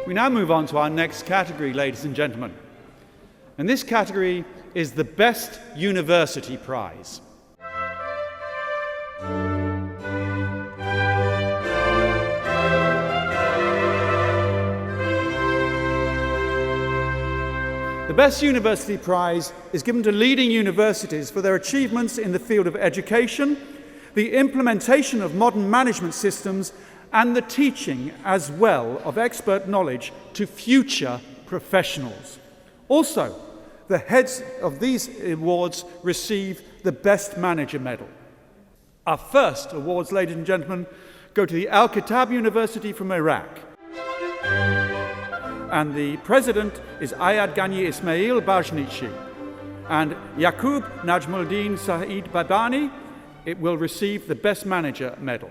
We now move on to our next category, ladies and gentlemen. And this category is the Best University Prize. The Best University Prize is given to leading universities for their achievements in the field of education, the implementation of modern management systems, and the teaching as well of expert knowledge to future professionals. Also, the heads of these awards receive the Best Manager Medal. Our first awards, ladies and gentlemen, go to the Al-Kitab University from Iraq. And the president is GHANY ISMAEEL BARZNCHY. And YAQOOB, NAJMULDEEN, SAEED, BIBANI, it will receive the Best Manager Medal.